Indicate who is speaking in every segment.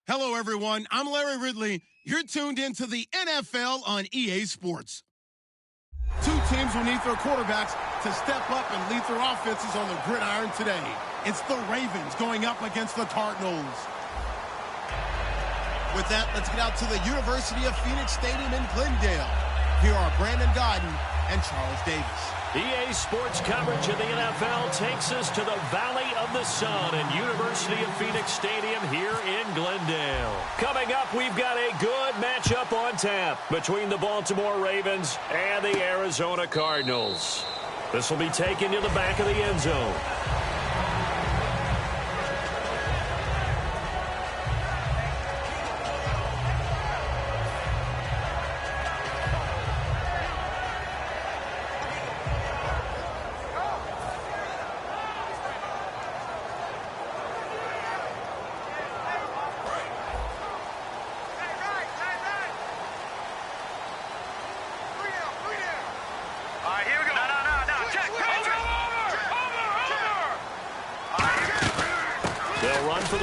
Speaker 1: Hello, everyone. I'm Larry Ridley. You're tuned into the NFL on EA Sports. Two teams will need their quarterbacks to step up and lead their offenses on the gridiron today. It's the Ravens going up against the Cardinals. With that, let's get out to the University of Phoenix Stadium in Glendale. Here are Brandon Gaudin and Charles Davis.
Speaker 2: EA Sports coverage of the NFL takes us to the Valley of the Sun and University of Phoenix Stadium here in Glendale. Coming up, we've got a good matchup on tap between the Baltimore Ravens and the Arizona Cardinals. This will be taken to the back of the end zone.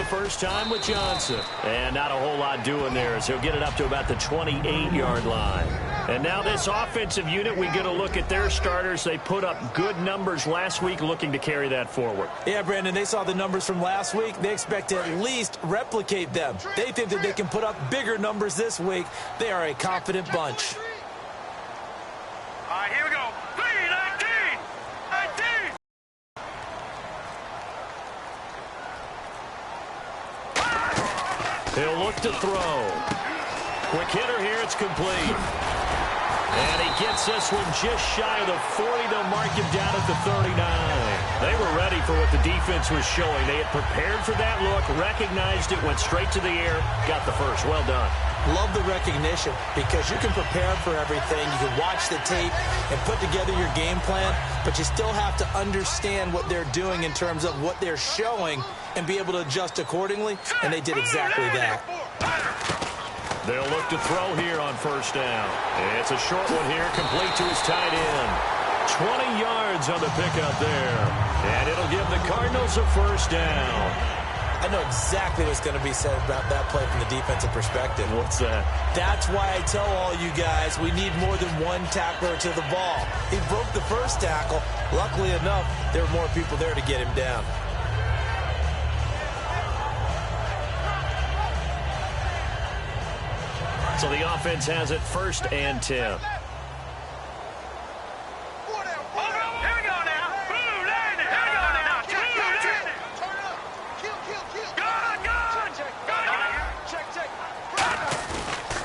Speaker 2: First time with Johnson. And not a whole lot doing there as he'll get it up to about the 28-yard line. And now this offensive unit, we get a look at their starters. They put up good numbers last week, looking to carry that forward.
Speaker 3: Yeah, Brandon, they saw the numbers from last week. They expect to at least replicate them. They think that they can put up bigger numbers this week. They are a confident bunch.
Speaker 4: All right, here we go. 19!
Speaker 2: He'll look to throw. Quick hitter here, it's complete. And he gets this one just shy of the 40. They'll mark him down at the 39. They were ready for what the defense was showing. They had prepared for that look, recognized it, went straight to the air, got the first. Well done.
Speaker 3: Love the recognition because you can prepare for everything. You can watch the tape and put together your game plan, but you still have to understand what they're doing in terms of what they're showing and be able to adjust accordingly, and they did exactly that.
Speaker 2: They'll look to throw here on first down. It's a short one here, complete to his tight end. 20 yards on the pickup there, and it'll give the Cardinals a first down.
Speaker 3: I know exactly what's going to be said about that play from the defensive perspective.
Speaker 2: What's that?
Speaker 3: That's why I tell all you guys we need more than one tackler to the ball. He broke the first tackle. Luckily enough, there were more people there to get him down.
Speaker 2: So the offense has it first and 10.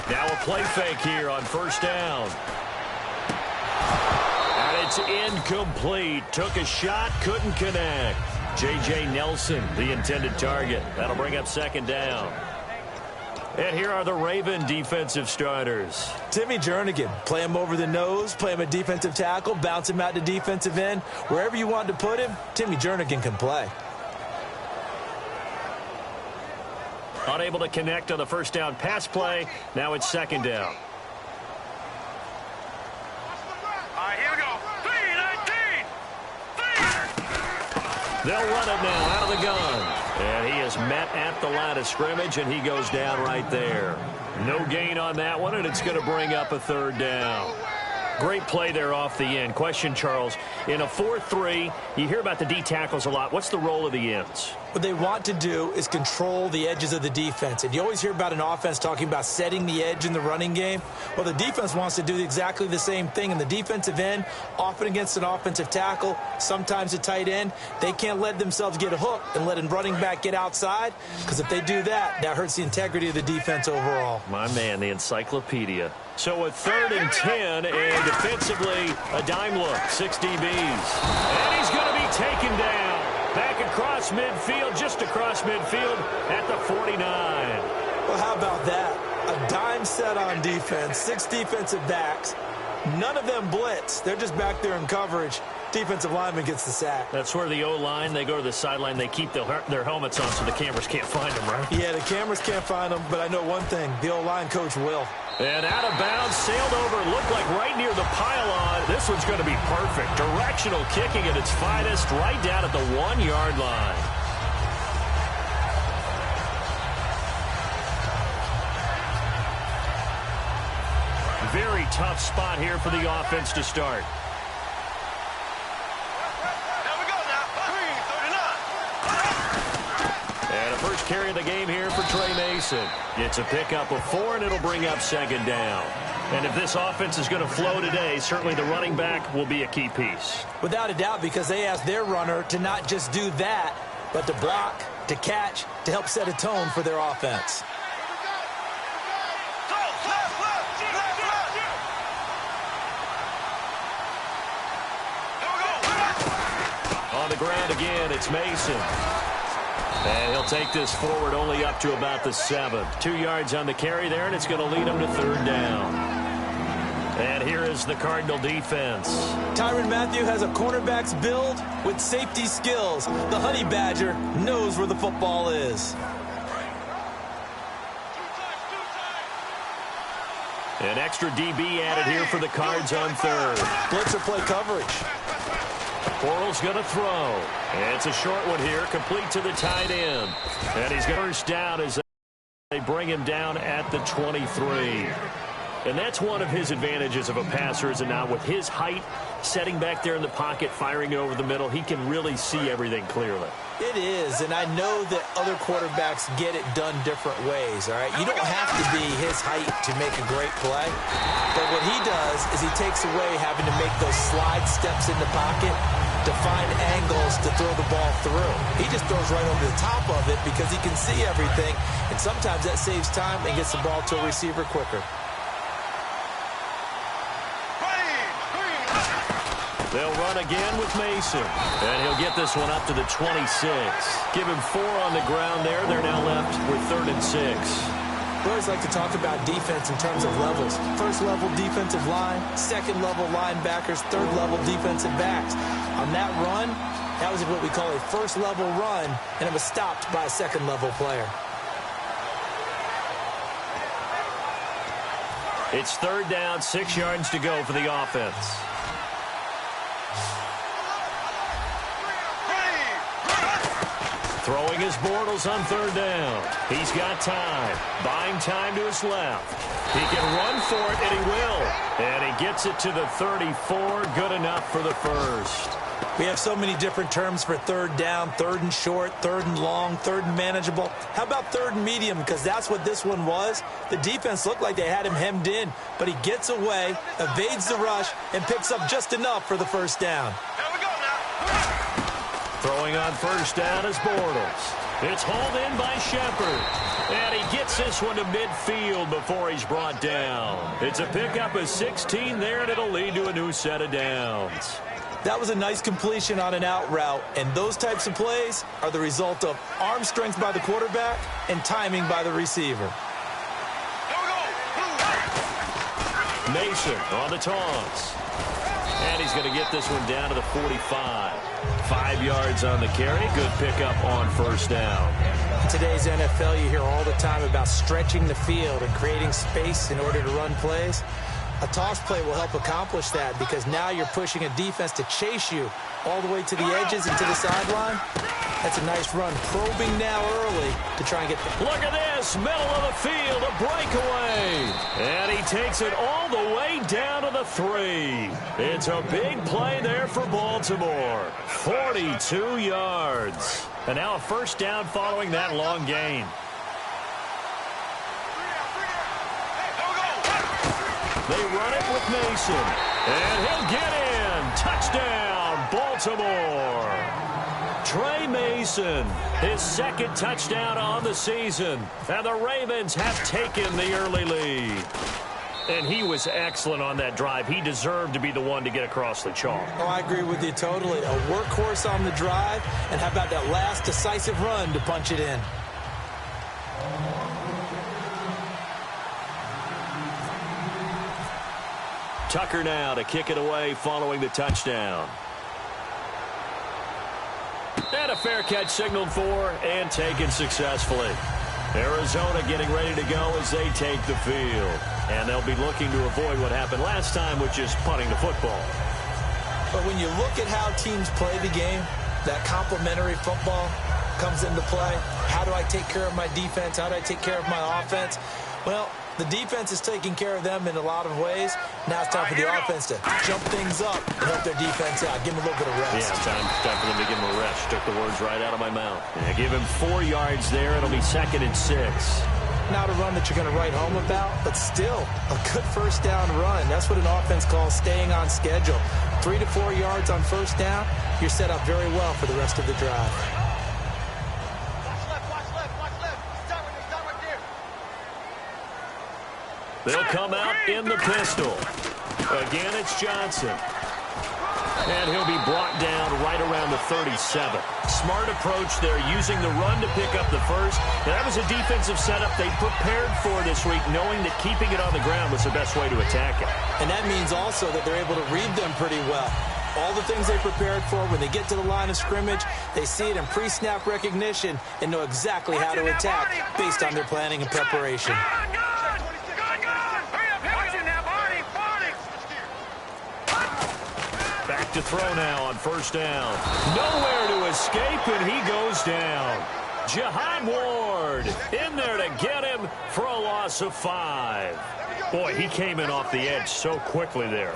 Speaker 2: Now a play fake here on first down. And it's incomplete. Took a shot, couldn't connect. J.J. Nelson, the intended target. That'll bring up second down. And here are the Raven defensive starters.
Speaker 3: Timmy Jernigan, play him over the nose, play him a defensive tackle, bounce him out to defensive end. Wherever you want to put him, Timmy Jernigan can play.
Speaker 2: Unable to connect on the first down pass play. Now it's second down.
Speaker 4: All right, here we go. 3-19!
Speaker 2: They'll run it now out of the gun. And he is met at the line of scrimmage, and he goes down right there. No gain on that one, and it's going to bring up a third down. Great play there off the end. Question, Charles, in a 4-3, you hear about the D tackles a lot. What's the role of the ends?
Speaker 3: What they want to do is control the edges of the defense. And you always hear about an offense talking about setting the edge in the running game. Well, the defense wants to do exactly the same thing. In the defensive end, often against an offensive tackle, sometimes a tight end, they can't let themselves get hooked and let a running back get outside, because if they do that, that hurts the integrity of the defense overall.
Speaker 2: My man, the encyclopedia. So a 3rd and 10, and defensively, a dime look, 6 DBs. And he's going to be taken down. Back across midfield, just across midfield at the 49.
Speaker 3: Well, how about that? A dime set on defense, 6 defensive backs. None of them blitz. They're just back there in coverage. Defensive lineman gets the sack.
Speaker 2: That's where the O-line, they go to the sideline, they keep their helmets on so the cameras can't find them, right?
Speaker 3: Yeah, the cameras can't find them, but I know one thing. The O-line coach will.
Speaker 2: And out of bounds, sailed over, looked like right near the pylon. This one's going to be perfect. Directional kicking at its finest, right down at the 1-yard line. tough spot here for the offense to start. And a first carry of the game here for Tre Mason. It's a pickup of 4, and it'll bring up second down. And if this offense is going to flow today, certainly the running back will be a key piece.
Speaker 3: Without a doubt, because they asked their runner to not just do that, but to block, to catch, to help set a tone for their offense.
Speaker 2: On the ground again, it's Mason. And he'll take this forward only up to about the 7. 2 yards on the carry there, and it's going to lead him to third down. And here is the Cardinal defense.
Speaker 3: Tyrann Mathieu has a cornerback's build with safety skills. The Honey Badger knows where the football is.
Speaker 2: An extra DB added here for the Cards on third.
Speaker 3: Blitzer play coverage.
Speaker 2: Bortles going to throw. It's a short one here, complete to the tight end. And he's got first down as they bring him down at the 23. And that's one of his advantages of a passer, is it not? With his height, setting back there in the pocket, firing it over the middle, he can really see everything clearly.
Speaker 3: It is, and I know that other quarterbacks get it done different ways, all right? You don't have to be his height to make a great play. But what he does is he takes away having to make those slide steps in the pocket to find angles to throw the ball through. He just throws right over the top of it because he can see everything, and sometimes that saves time and gets the ball to a receiver quicker.
Speaker 2: They'll run again with Mason. And he'll get this one up to the 26. Give him 4 on the ground there. They're now left with 3rd and 6.
Speaker 3: We always like to talk about defense in terms of levels. First level defensive line, second level linebackers, third level defensive backs. On that run, that was what we call a first level run, and it was stopped by a second level player.
Speaker 2: It's 3rd down, 6 yards to go for the offense. Throwing his Bortles on 3rd down. He's got time. Buying time to his left. He can run for it, and he will. And he gets it to the 34. Good enough for the first.
Speaker 3: We have so many different terms for 3rd down, 3rd and short, 3rd and long, 3rd and manageable. How about 3rd and medium? Because that's what this one was. The defense looked like they had him hemmed in, but he gets away, evades the rush, and picks up just enough for the first down.
Speaker 2: Throwing on first down is Bortles. It's hauled in by Shepard. And he gets this one to midfield before he's brought down. It's a pickup of 16 there, and it'll lead to a new set of downs.
Speaker 3: That was a nice completion on an out route, and those types of plays are the result of arm strength by the quarterback and timing by the receiver.
Speaker 2: Mason on the taunts. And he's going to get this one down to the 45. 5 yards on the carry. Good pickup on first down.
Speaker 3: In today's NFL, you hear all the time about stretching the field and creating space in order to run plays. A toss play will help accomplish that because now you're pushing a defense to chase you all the way to the edges and to the sideline. That's a nice run. Probing now early to try and get the...
Speaker 2: Look at this. Middle of the field. A breakaway. And he takes it all the way down to the 3. It's a big play there for Baltimore. 42 yards. And now a first down following that long gain. They run it with Mason. And he'll get in. Touchdown, Baltimore. Tre Mason, his 2nd touchdown on the season. And the Ravens have taken the early lead. And he was excellent on that drive. He deserved to be the one to get across the chalk.
Speaker 3: Oh, I agree with you totally. A workhorse on the drive. And how about that last decisive run to punch it in?
Speaker 2: Tucker now to kick it away following the touchdown. And a fair catch signaled for and taken successfully. Arizona getting ready to go as they take the field. And they'll be looking to avoid what happened last time, which is punting the football.
Speaker 3: But when you look at how teams play the game, that complementary football comes into play. How do I take care of my defense? How do I take care of my offense? Well, The defense is taking care of them in a lot of ways. Now it's time for the offense to jump things up and help their defense out. Give them a little bit of rest.
Speaker 2: Yeah, time for them to give him a rest. Took the words right out of my mouth. Yeah, give him 4 yards there. It'll be 2nd and 6.
Speaker 3: Not a run that you're going to write home about, but still a good first down run. That's what an offense calls staying on schedule. 3 to 4 yards on first down, you're set up very well for the rest of the drive.
Speaker 2: They'll come out in the pistol. Again, it's Johnson. And he'll be brought down right around the 37. Smart approach there, using the run to pick up the first. Now, that was a defensive setup they prepared for this week, knowing that keeping it on the ground was the best way to attack it.
Speaker 3: And that means also that they're able to read them pretty well. All the things they prepared for, when they get to the line of scrimmage, they see it in pre-snap recognition and know exactly how to attack based on their planning and preparation.
Speaker 2: Back to throw now on first down. Nowhere to escape, and he goes down. Jihad Ward in there to get him for a loss of 5. Boy, he came in off the edge so quickly there.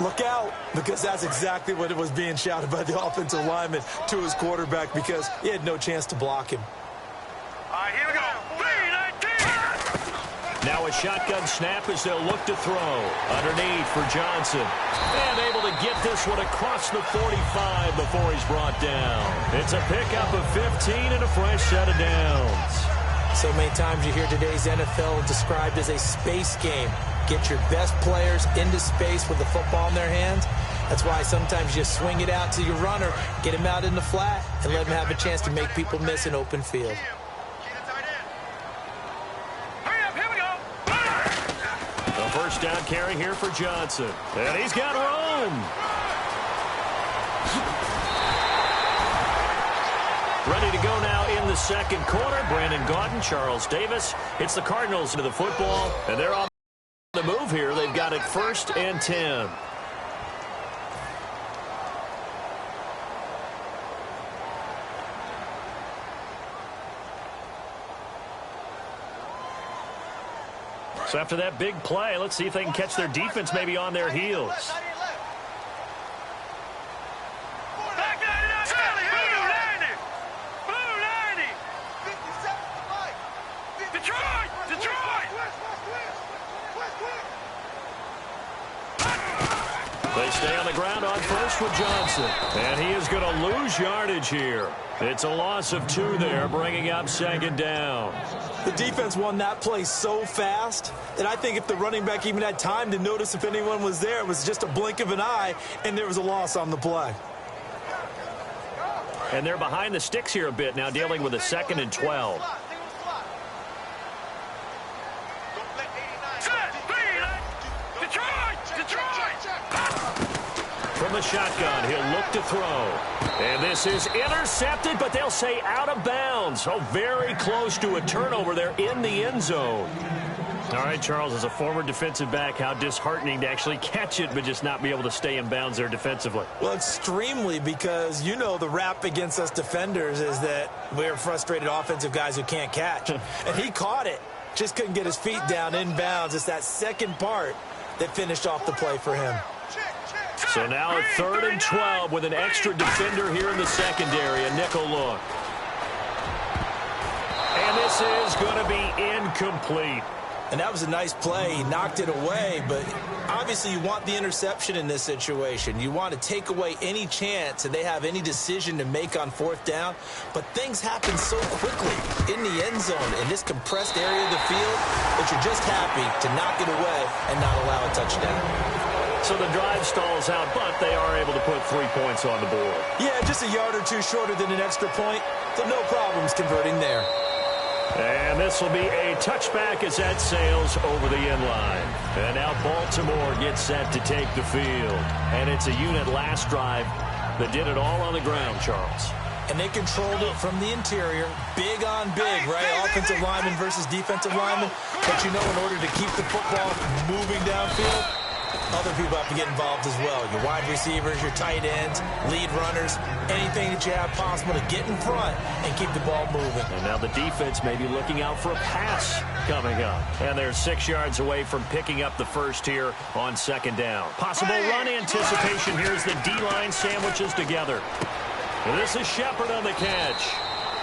Speaker 3: Look out, because that's exactly what it was being shouted by the offensive lineman to his quarterback, because he had no chance to block him.
Speaker 4: All right, here we go.
Speaker 2: Now a shotgun snap as they'll look to throw. Underneath for Johnson. And able to get this one across the 45 before he's brought down. It's a pickup of 15 and a fresh set of downs.
Speaker 3: So many times you hear today's NFL described as a space game. Get your best players into space with the football in their hands. That's why sometimes you swing it out to your runner, get him out in the flat, and let him have a chance to make people miss an open field.
Speaker 2: First down carry here for Johnson. And he's got room. Ready to go now in the second quarter. Brandon Gaudin, Charles Davis. It's the Cardinals into the football, and they're on the move here. They've got it 1st and 10. So after that big play, let's see if they can catch their defense maybe on their heels. They stay on the ground on first with Johnson. And he is going to lose yardage here. It's a loss of 2 there, bringing up 2nd down.
Speaker 3: The defense won that play so fast that I think if the running back even had time to notice if anyone was there, it was just a blink of an eye, and there was a loss on the play.
Speaker 2: And they're behind the sticks here a bit now, dealing with a 2nd and 12. From the shotgun, he'll look to throw. And this is intercepted, but they'll say out of bounds. So very close to a turnover there in the end zone. All right, Charles, as a former defensive back, how disheartening to actually catch it but just not be able to stay in bounds there defensively.
Speaker 3: Well, extremely, because you know the rap against us defenders is that we're frustrated offensive guys who can't catch. And he caught it, just couldn't get his feet down in bounds. It's that second part that finished off the play for him.
Speaker 2: So now a 3rd and 12 with an extra defender here in the secondary, a nickel look. And this is going to be incomplete.
Speaker 3: And that was a nice play. He knocked it away, but obviously you want the interception in this situation. You want to take away any chance that they have any decision to make on 4th down. But things happen so quickly in the end zone in this compressed area of the field that you're just happy to knock it away and not allow a touchdown.
Speaker 2: So the drive stalls out, but they are able to put 3 points on the board.
Speaker 3: Yeah, just a yard or 2 shorter than an extra point, so no problems converting there.
Speaker 2: And this will be a touchback as that sails over the end line. And now Baltimore gets set to take the field. And it's a unit last drive that did it all on the ground, Charles.
Speaker 3: And they controlled it from the interior, big on big, right? Offensive lineman versus defensive lineman. But you know, in order to keep the football moving downfield, Other people have to get involved as well. Your wide receivers, your tight ends, lead runners, anything that you have possible to get in front and keep the ball moving.
Speaker 2: And now the defense may be looking out for a pass coming up. And they're 6 yards away from picking up the first here on second down. Possible run anticipation here as the D-line sandwiches together. And this is Shepard on the catch.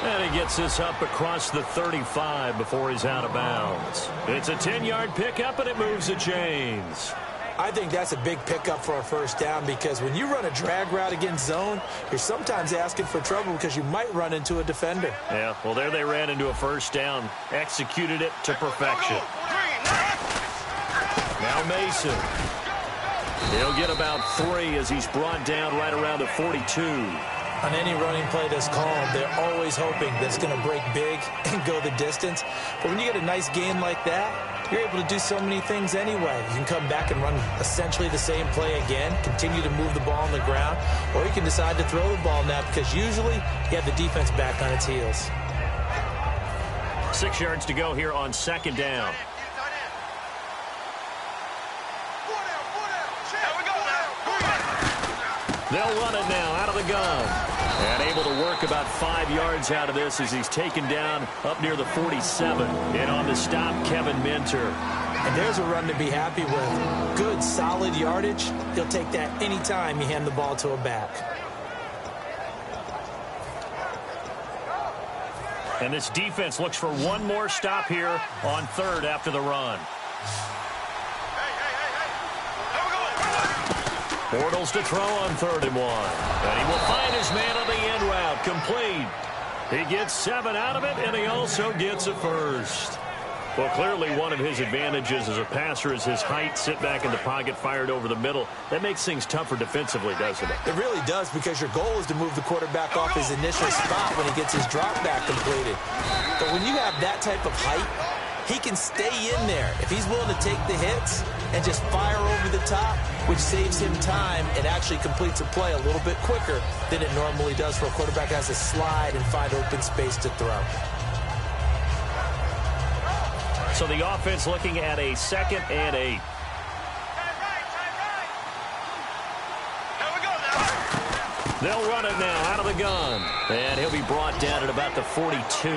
Speaker 2: And he gets this up across the 35 before he's out of bounds. It's a 10-yard pickup, and it moves the chains.
Speaker 3: I think that's a big pickup for a first down because when you run a drag route against zone, you're sometimes asking for trouble because you might run into a defender.
Speaker 2: Yeah, well, there they ran into a first down. Executed it to perfection. Now Mason. He'll get about 3 as he's brought down right around the 42.
Speaker 3: On any running play that's called, they're always hoping that it's going to break big and go the distance. But when you get a nice gain like that, you're able to do so many things anyway. You can come back and run essentially the same play again, continue to move the ball on the ground, or you can decide to throw the ball now because usually you have the defense back on its heels.
Speaker 2: 6 yards to go here on second down. They'll run it now out of the gun. And able to work about 5 yards out of this as he's taken down up near the 47. And on the stop, Kevin Minter.
Speaker 3: And there's a run to be happy with. Good, solid yardage. He'll take that anytime you hand the ball to a back.
Speaker 2: And this defense looks for one more stop here on third after the run. Bortles to throw on 3rd and 1. And he will find his man on the end route. Complete. He gets 7 out of it, and he also gets a first. Well, clearly one of his advantages as a passer is his height. Sit back in the pocket, fired over the middle. That makes things tougher defensively, doesn't it?
Speaker 3: It really does because your goal is to move the quarterback off his initial spot when he gets his drop back completed. But when you have that type of height, he can stay in there if he's willing to take the hits and just fire over the top, which saves him time and actually completes a play a little bit quicker than it normally does for a quarterback who has to slide and find open space to throw.
Speaker 2: So the offense looking at a 2nd and 8. They'll run it now out of the gun. And he'll be brought down at about the 42.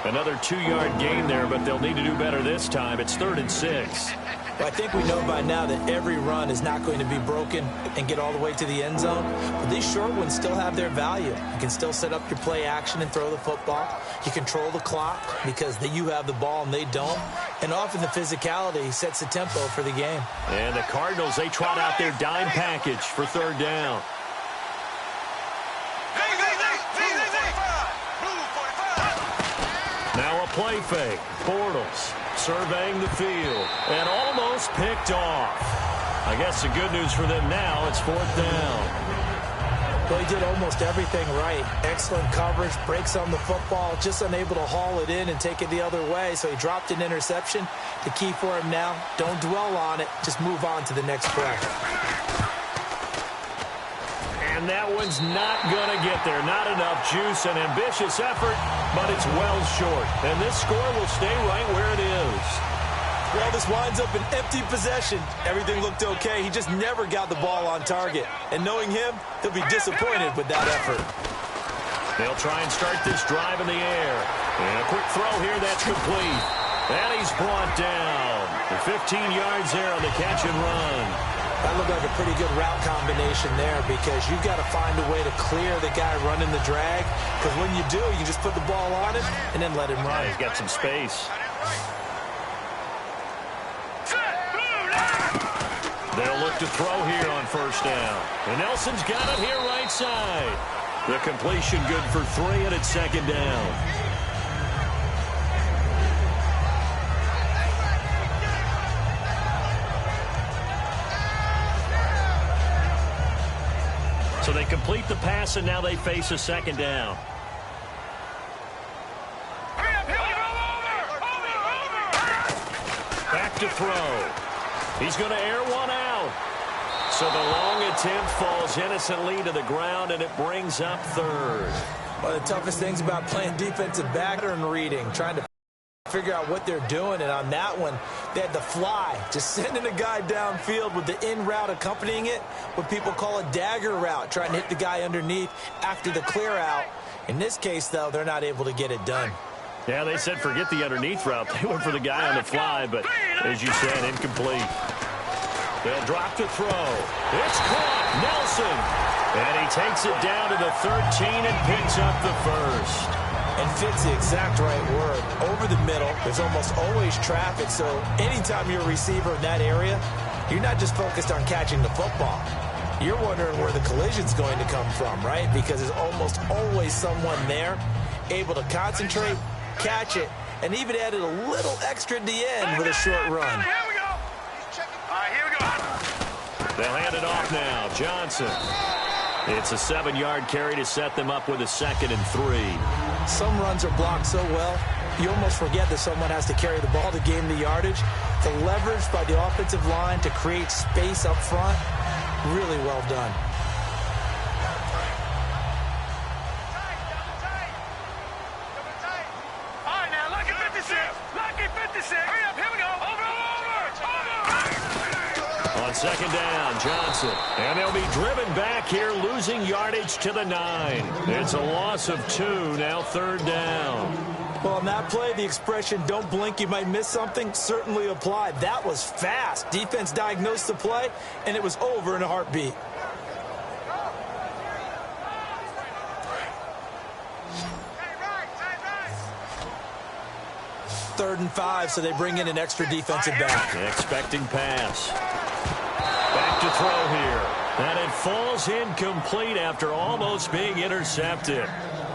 Speaker 2: Another 2-yard gain there, but they'll need to do better this time. It's 3rd and 6.
Speaker 3: Well, I think we know by now that every run is not going to be broken and get all the way to the end zone. But these short ones still have their value. You can still set up your play action and throw the football. You control the clock because you have the ball and they don't. And often the physicality sets the tempo for the game.
Speaker 2: And the Cardinals, they trot out their dime package for 3rd down. Now a play fake. Bortles surveying the field and almost picked off. I guess the good news for them now, it's 4th down.
Speaker 3: Well, he did almost everything right. Excellent coverage, breaks on the football, just unable to haul it in and take it the other way. So he dropped an interception. The key for him now, don't dwell on it. Just move on to the next play.
Speaker 2: And that one's not going to get there. Not enough juice. An ambitious effort, but it's well short. And this score will stay right where it is.
Speaker 3: Well, this winds up an empty possession. Everything looked okay. He just never got the ball on target. And knowing him, he'll be disappointed with that effort.
Speaker 2: They'll try and start this drive in the air. And a quick throw here that's complete. And he's brought down. 15 yards there on the catch and run.
Speaker 3: That looked like a pretty good route combination there because you've got to find a way to clear the guy running the drag. Because when you do, you just put the ball on him and then let him run.
Speaker 2: He's got some space. They'll look to throw here on 1st down. And Nelson's got it here right side. The completion good for 3, and it's 2nd down. So they complete the pass, and now they face a 2nd down. Back to throw. He's going to air one out. So the long attempt falls innocently to the ground, and it brings up 3rd.
Speaker 3: One of the toughest things about playing defensive back and reading, trying to figure out what they're doing. And on that one, They had the fly, just sending a guy downfield with the in route accompanying it, what people call a dagger route, trying to hit the guy underneath after the clear out. In this case, though, they're not able to get it done.
Speaker 2: Yeah, they said forget the underneath route. They went for the guy on the fly, but as you said, incomplete. They'll drop to throw. It's caught. Nelson. And he takes it down to the 13 and picks up the first.
Speaker 3: And fits the exact right word. Over the middle, there's almost always traffic, so anytime you're a receiver in that area, you're not just focused on catching the football. You're wondering where the collision's going to come from, right? Because there's almost always someone there able to concentrate, catch it, and even added a little extra at the end with a short run.
Speaker 4: Here we go. All right, here we go.
Speaker 2: They'll hand it off now. Johnson. It's a 7-yard carry to set them up with a 2nd and 3.
Speaker 3: Some runs are blocked so well, you almost forget that someone has to carry the ball to gain the yardage. The leverage by the offensive line to create space up front, really well done.
Speaker 4: All right, now, lucky 56. Lucky 56. Hurry up, here we go. Over.
Speaker 2: On 2nd down, Johnson. And they'll be driven back here, losing yardage to the 9. It's a loss of 2, now 3rd down.
Speaker 3: Well, on that play, the expression, don't blink, you might miss something, certainly applied. That was fast. Defense diagnosed the play, and it was over in a heartbeat. Third and 5, so they bring in an extra defensive back.
Speaker 2: Expecting pass. Back to throw here. And it falls incomplete after almost being intercepted.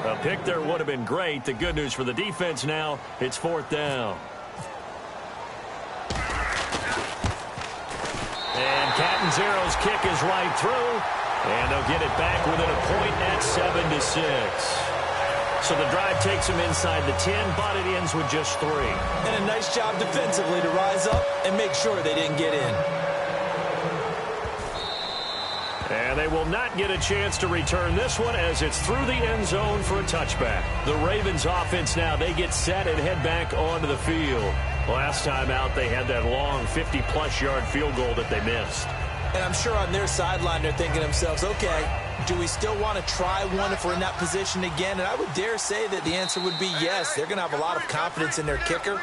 Speaker 2: A pick there would have been great. The good news for the defense now, it's 4th down. And Catanzaro's kick is right through. And they'll get it back within a point at 7-6. So the drive takes them inside the 10, but it ends with just 3.
Speaker 3: And a nice job defensively to rise up and make sure they didn't get in.
Speaker 2: And they will not get a chance to return this one as it's through the end zone for a touchback. The Ravens offense now, they get set and head back onto the field. Last time out, they had that long 50-plus yard field goal that they missed.
Speaker 3: And I'm sure on their sideline they're thinking to themselves, okay, do we still want to try one if we're in that position again? And I would dare say that the answer would be yes. They're going to have a lot of confidence in their kicker.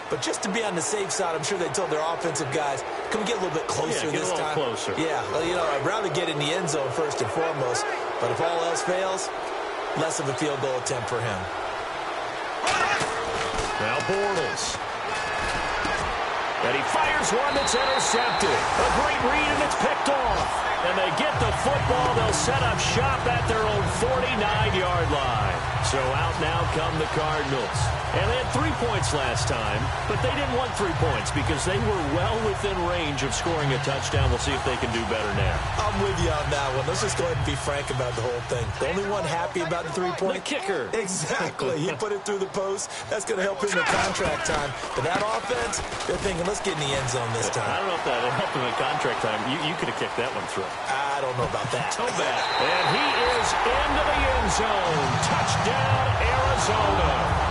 Speaker 3: But just to be on the safe side, I'm sure they told their offensive guys, can we get a little bit closer this time?
Speaker 2: Closer.
Speaker 3: Yeah, well, you know, I'd rather get in the end zone first and foremost. But if all else fails, less of a field goal attempt for him.
Speaker 2: Now Bortles. And he fires one that's intercepted. A great read, and it's picked off. And they get the football. They'll set up shop at their own 49-yard line. So out now come the Cardinals. And they had 3 points last time, but they didn't want 3 points because they were well within range of scoring a touchdown. We'll see if they can do better now.
Speaker 3: I'm with you on that one. Let's just go ahead and be frank about the whole thing. The only one happy about the 3-point?
Speaker 2: The kicker.
Speaker 3: Exactly. He put it through the post. That's going to help him in contract time. But that offense, they're thinking, let's get in the end zone this time.
Speaker 2: I don't know if that helped him in contract time. You could have kicked that one through.
Speaker 3: I don't know about that.
Speaker 2: So bad. And he is into the end zone. Touchdown, Arizona.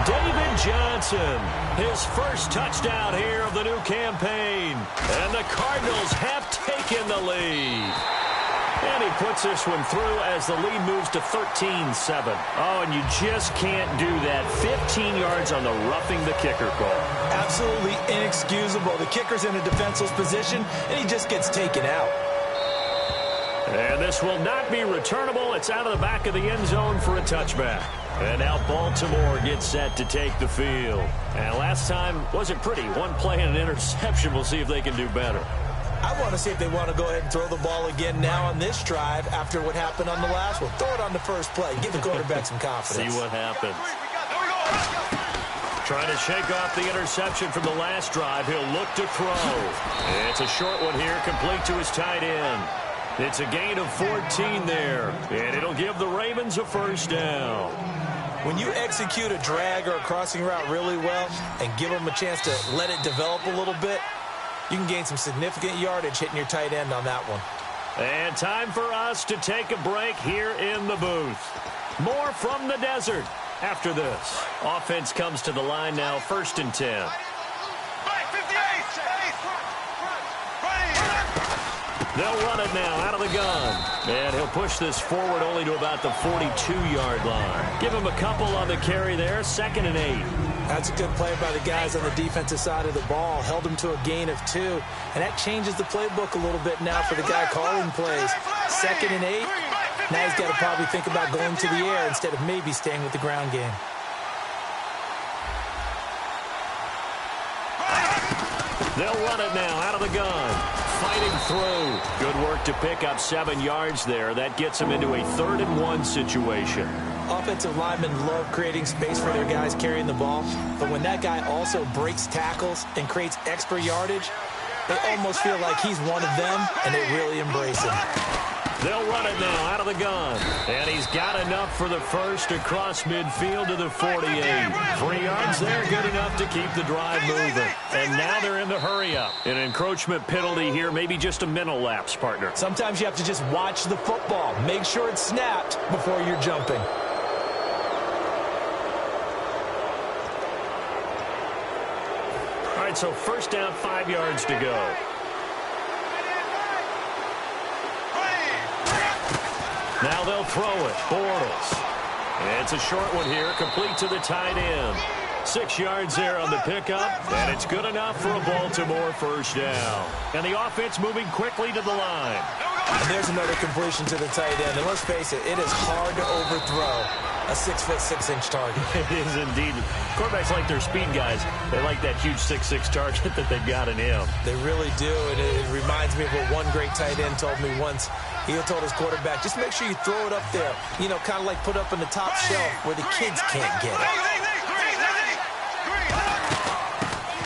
Speaker 2: David Johnson, his first touchdown here of the new campaign. And the Cardinals have taken the lead. And he puts this one through as the lead moves to 13-7. Oh, and you just can't do that. 15 yards on the roughing the kicker call.
Speaker 3: Absolutely inexcusable. The kicker's in a defenseless position, and he just gets taken out.
Speaker 2: And this will not be returnable. It's out of the back of the end zone for a touchback. And now Baltimore gets set to take the field. And last time wasn't pretty. One play and an interception. We'll see if they can do better.
Speaker 3: I want to see if they want to go ahead and throw the ball again now on this drive after what happened on the last one. Throw it on the first play. Give the quarterback some confidence.
Speaker 2: See what happens. Trying to shake off the interception from the last drive. He'll look to throw. It's a short one here, complete to his tight end. It's a gain of 14 there, and it'll give the Ravens a first down.
Speaker 3: When you execute a drag or a crossing route really well and give them a chance to let it develop a little bit, you can gain some significant yardage hitting your tight end on that one.
Speaker 2: And time for us to take a break here in the booth. More from the desert after this. Offense comes to the line now, 1st and 10.
Speaker 4: Right, 50
Speaker 2: They'll run it now out of the gun. And he'll push this forward only to about the 42-yard line. Give him a couple on the carry there, 2nd and 8.
Speaker 3: That's a good play by the guys on the defensive side of the ball. Held them to a gain of 2. And that changes the playbook a little bit now for the guy calling plays. 2nd and 8. Now he's got to probably think about going to the air instead of maybe staying with the ground game.
Speaker 2: They'll run it now out of the gun. Fighting through. Good work to pick up 7 yards there. That gets them into a 3rd and 1 situation.
Speaker 3: Offensive linemen love creating space for their guys carrying the ball, but when that guy also breaks tackles and creates extra yardage, they almost feel like he's one of them, and they really embrace him.
Speaker 2: They'll run it now out of the gun. And he's got enough for the first across midfield to the 48. 3 yards there, good enough to keep the drive moving. And now they're in the hurry-up. An encroachment penalty here, maybe just a mental lapse, partner.
Speaker 3: Sometimes you have to just watch the football. Make sure it's snapped before you're jumping.
Speaker 2: All right, so first down, 5 yards to go. Now they'll throw it. Bortles. And it's a short one here, complete to the tight end. 6 yards there on the pickup, and it's good enough for a Baltimore first down. And the offense moving quickly to the line.
Speaker 3: And there's another completion to the tight end. And let's face it, it is hard to overthrow a 6'6" target.
Speaker 2: It is indeed. Quarterbacks like their speed guys. They like that huge 6'6" target that they've got in him.
Speaker 3: They really do, and it reminds me of what one great tight end told me once. He told his quarterback, just make sure you throw it up there. You know, kind of like put up on the top shelf where the kids can't get it.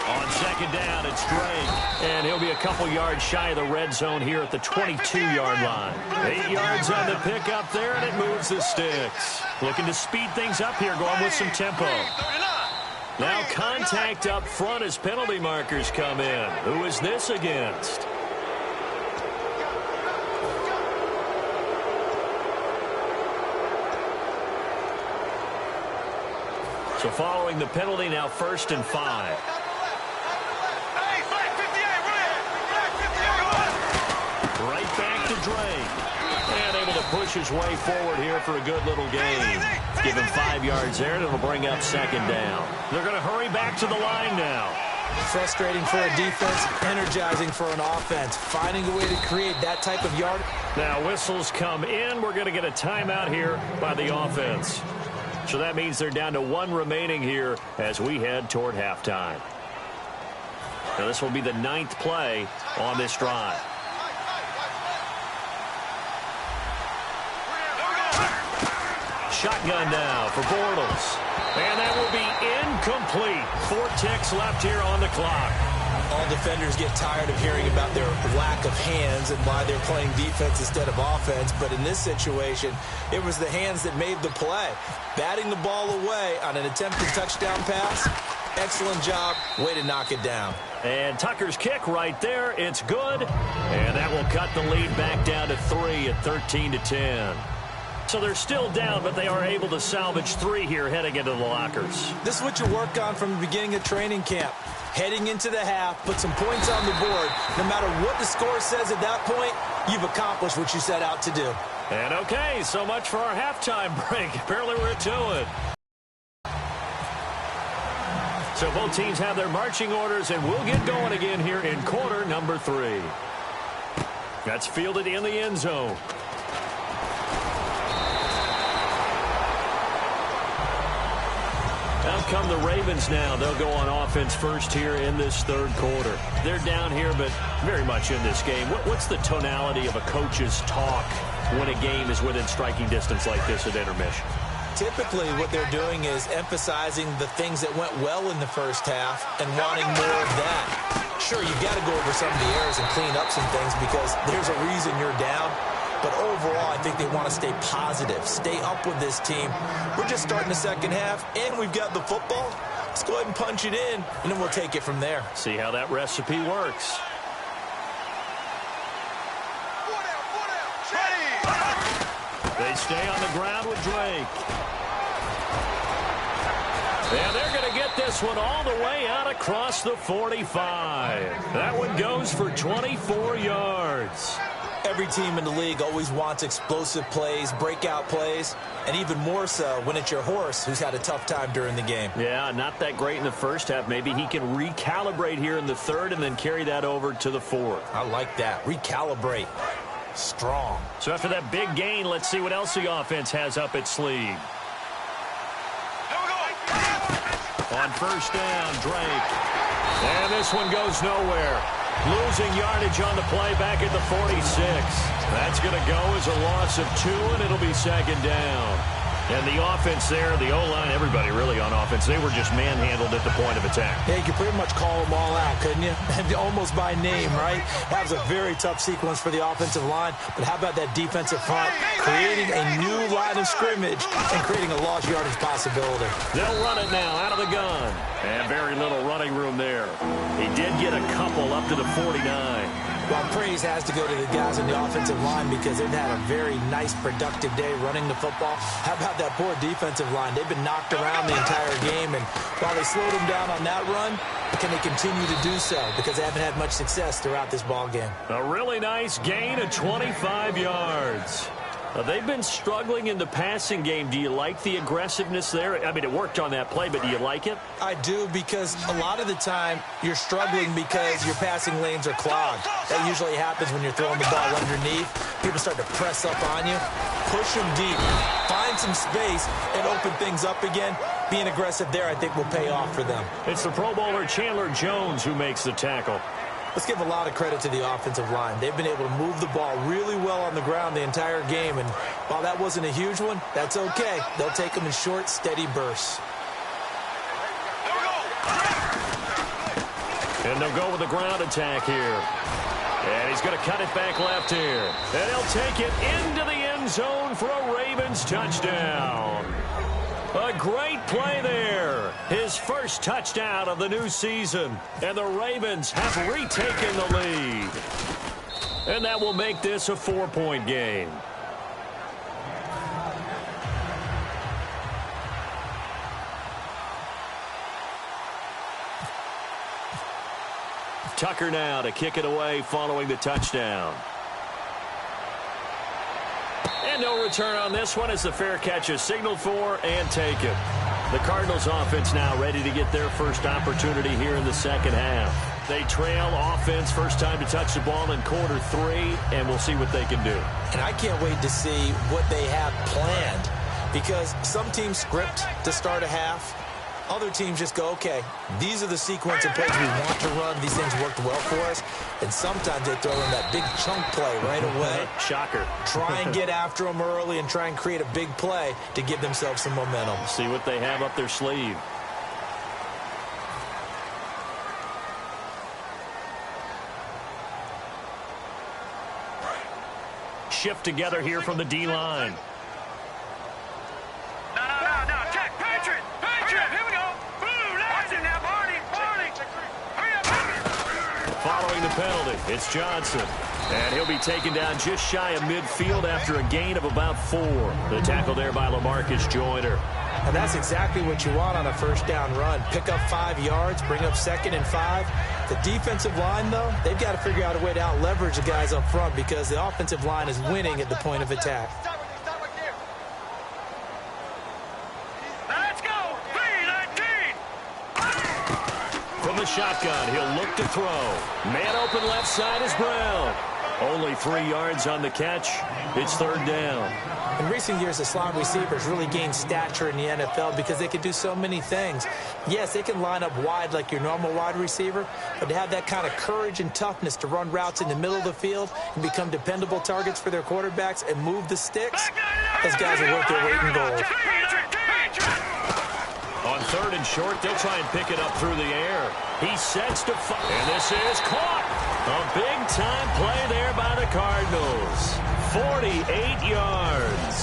Speaker 2: On 2nd down, it's Drake. And he'll be a couple yards shy of the red zone here at the 22-yard line. 8 yards on the pickup there, and it moves the sticks. Looking to speed things up here, going with some tempo. Now contact up front as penalty markers come in. Who is this against? So following the penalty, now 1st and 5. Right back to Drake. And able to push his way forward here for a good little gain. Give him 5 yards there, and it'll bring up 2nd down. They're going to hurry back to the line now.
Speaker 3: Frustrating for a defense, energizing for an offense. Finding a way to create that type of yard.
Speaker 2: Now whistles come in. We're going to get a timeout here by the offense. So that means they're down to 1 remaining here as we head toward halftime. Now this will be the 9th play on this drive. Shotgun now for Bortles. And that will be incomplete. 4 ticks left here on the clock.
Speaker 3: All defenders get tired of hearing about their lack of hands and why they're playing defense instead of offense. But in this situation, it was the hands that made the play. Batting the ball away on an attempted touchdown pass. Excellent job. Way to knock it down.
Speaker 2: And Tucker's kick right there. It's good. And that will cut the lead back down to 3 at 13-10. So they're still down, but they are able to salvage 3 here heading into the lockers.
Speaker 3: This is what you work on from the beginning of training camp. Heading into the half, put some points on the board. No matter what the score says at that point, you've accomplished what you set out to do.
Speaker 2: And okay, so much for our halftime break. Apparently we're to it. So both teams have their marching orders, and we'll get going again here in quarter number 3. That's fielded in the end zone. Out come the Ravens now. They'll go on offense first here in this 3rd quarter. They're down here, but very much in this game. What's the tonality of a coach's talk when a game is within striking distance like this at intermission?
Speaker 3: Typically, what they're doing is emphasizing the things that went well in the first half and wanting more of that. Sure, you've got to go over some of the errors and clean up some things because there's a reason you're down. But overall, I think they want to stay positive, stay up with this team. We're just starting the second half, and we've got the football. Let's go ahead and punch it in, and then we'll take it from there.
Speaker 2: See how that recipe works. They stay on the ground with Drake. And they're going to get this one all the way out across the 45. That one goes for 24 yards.
Speaker 3: Every team in the league always wants explosive plays, breakout plays, and even more so when it's your horse who's had a tough time during the game.
Speaker 2: Yeah, not that great in the first half. Maybe he can recalibrate here in the third and then carry that over to the fourth.
Speaker 3: I like that. Recalibrate. Strong.
Speaker 2: So after that big gain, let's see what else the offense has up its sleeve. On first down, Drake. And this one goes nowhere. Losing yardage on the play back at the 46. That's going to go as a loss of 2, and it'll be second down. And the offense there, the O-line, everybody really on offense, they were just manhandled at the point of attack.
Speaker 3: Yeah, you could pretty much call them all out, couldn't you? Almost by name, right? That was a very tough sequence for the offensive line. But how about that defensive front creating a new line of scrimmage and creating a lost yardage possibility?
Speaker 2: They'll run it now out of the gun. And very little running room there. He did get a couple up to the 49.
Speaker 3: Well, praise has to go to the guys on the offensive line because they've had a very nice, productive day running the football. How about that poor defensive line? They've been knocked around the entire game, and while they slowed them down on that run, can they continue to do so? Because they haven't had much success throughout this ball game.
Speaker 2: A really nice gain of 25 yards. They've been struggling in the passing game. Do you like the aggressiveness there? I mean, it worked on that play, but do you like it?
Speaker 3: I do, because a lot of the time you're struggling because your passing lanes are clogged. That usually happens when you're throwing the ball underneath. People start to press up on you. Push them deep. Find some space and open things up again. Being aggressive there, I think, will pay off for them.
Speaker 2: It's the Pro Bowler Chandler Jones who makes the tackle.
Speaker 3: Let's give a lot of credit to the offensive line. They've been able to move the ball really well on the ground the entire game, and while that wasn't a huge one, that's okay. They'll take them in short, steady bursts.
Speaker 2: And they'll go with the ground attack here. And he's going to cut it back left here. And he'll take it into the end zone for a Ravens touchdown. A great play there. His first touchdown of the new season. And the Ravens have retaken the lead. And that will make this a 4-point game. Tucker now to kick it away following the touchdown. And no return on this one as the fair catch is signaled for and taken. The Cardinals offense now ready to get their first opportunity here in the second half. They trail offense first time to touch the ball in quarter 3, and we'll see what they can do.
Speaker 3: And I can't wait to see what they have planned, because some teams script to start a half. Other teams just go, okay, these are the sequence of plays we want to run. These things worked well for us. And sometimes they throw in that big chunk play right away.
Speaker 2: Shocker.
Speaker 3: Try and get after them early and try and create a big play to give themselves some momentum.
Speaker 2: See what they have up their sleeve. Shift together here from the D-line. Following the penalty, it's Johnson. And he'll be taken down just shy of midfield after a gain of about 4. The tackle there by LaMarcus Joyner.
Speaker 3: And that's exactly what you want on a first down run. Pick up 5 yards, bring up 2nd and 5. The defensive line, though, they've got to figure out a way to out-leverage the guys up front because the offensive line is winning at the point of attack.
Speaker 2: The shotgun, he'll look to throw. Man open left side is Brown. Only 3 yards on the catch. It's 3rd down.
Speaker 3: In recent years, the slot receivers really gained stature in the NFL because they can do so many things. Yes, they can line up wide like your normal wide receiver, but to have that kind of courage and toughness to run routes in the middle of the field and become dependable targets for their quarterbacks and move the sticks, those guys are worth their weight in gold.
Speaker 2: On 3rd and short, they'll try and pick it up through the air. He sets to fire, and this is caught. A big-time play there by the Cardinals. 48 yards.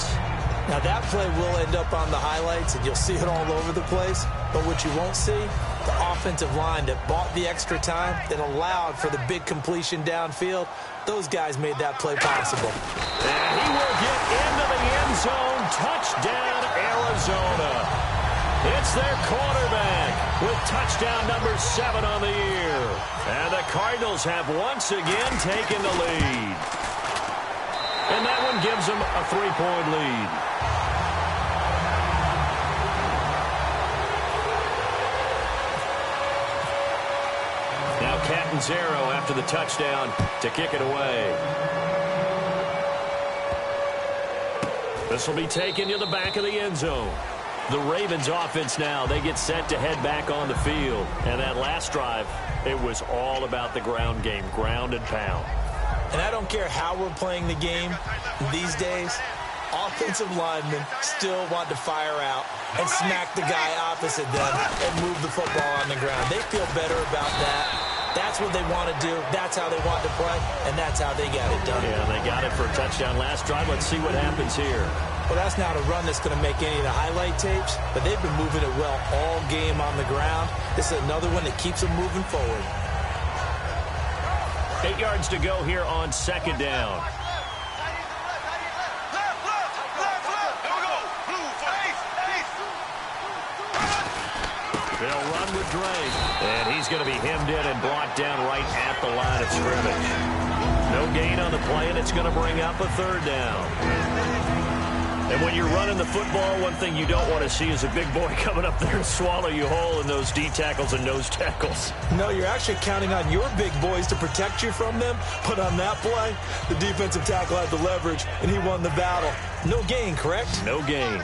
Speaker 3: Now, that play will end up on the highlights, and you'll see it all over the place. But what you won't see, the offensive line that bought the extra time, that allowed for the big completion downfield, those guys made that play possible.
Speaker 2: And he will get into the end zone. Touchdown, Arizona. It's their quarterback with touchdown number 7 on the year. And the Cardinals have once again taken the lead. and gives them a 3-point lead. Now Catanzaro after the touchdown to kick it away. This will be taken to the back of the end zone. The Ravens offense now, they get set to head back on the field. And that last drive, it was all about the ground game, ground and pound.
Speaker 3: And I don't care how we're playing the game these days, offensive linemen still want to fire out and smack the guy opposite them and move the football on the ground. They feel better about that. That's what they want to do. That's how they want to play, and that's how they got it done.
Speaker 2: Yeah, they got it for a touchdown last drive. Let's see what happens here.
Speaker 3: Well, that's not a run that's going to make any of the highlight tapes, but they've been moving it well all game on the ground. This is another one that keeps them moving forward.
Speaker 2: 8 yards to go here on second down. They'll run with Drake, and he's going to be hemmed in and brought down right at the line of scrimmage. No gain on the play, and it's going to bring up a third down. And when you're running the football, one thing you don't want to see is a big boy coming up there and swallow you whole in those D tackles and nose tackles.
Speaker 3: No, you're actually counting on your big boys to protect you from them. But on that play, the defensive tackle had the leverage, and he won the battle. No gain, correct?
Speaker 2: No gain.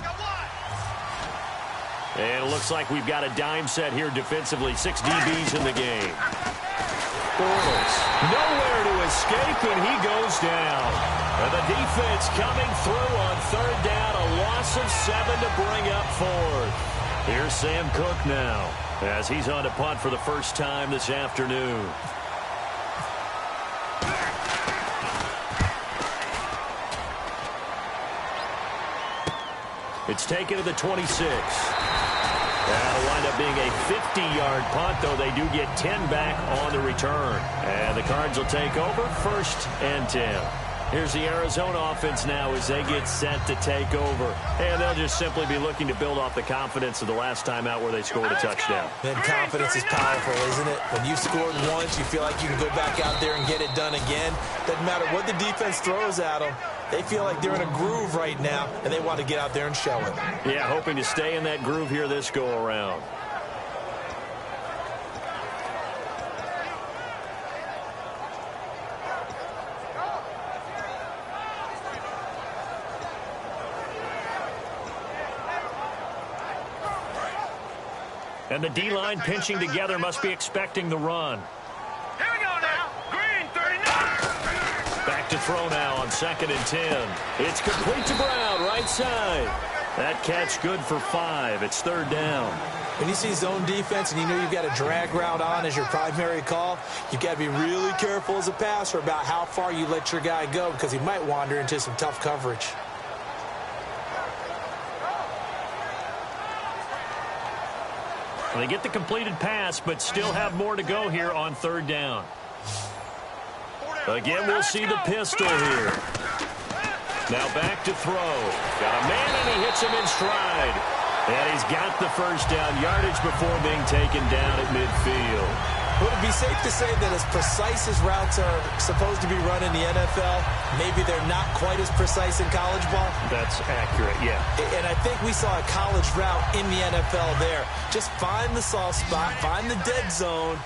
Speaker 2: And it looks like we've got a dime set here defensively. 6 DBs in the game. Bortles, nowhere to escape, and he goes down. And the defense coming through on third down. A loss of 7 to bring up fourth. Here's Sam Cook now as he's on to punt for the first time this afternoon. It's taken to the 26. That'll wind up being a 50-yard punt, though they do get 10 back on the return. And the Cards will take over, 1st and 10. Here's the Arizona offense now as they get set to take over. And they'll just simply be looking to build off the confidence of the last time out where they scored a touchdown.
Speaker 3: Then confidence is powerful, isn't it? When you've scored once, you feel like you can go back out there and get it done again. Doesn't matter what the defense throws at them. They feel like they're in a groove right now, and they want to get out there and show it.
Speaker 2: Yeah, hoping to stay in that groove here this go-around. And the D-line pinching together, must be expecting the run.
Speaker 4: Here we go now. Green, 39.
Speaker 2: Back to throw now on 2nd and 10. It's complete to Brown, right side. That catch good for 5. It's 3rd down.
Speaker 3: When you see zone defense and you know you've got a drag route on as your primary call, you've got to be really careful as a passer about how far you let your guy go because he might wander into some tough coverage.
Speaker 2: They get the completed pass, but still have more to go here on 3rd down. Again, we'll see the pistol here. Now back to throw. Got a man, and he hits him in stride. And he's got the first down, yardage before being taken down at midfield.
Speaker 3: Would it be safe to say that as precise as routes are supposed to be run in the NFL, maybe they're not quite as precise in college ball?
Speaker 2: That's accurate, yeah.
Speaker 3: And I think we saw a college route in the NFL there. Just find the soft spot, find the dead zone,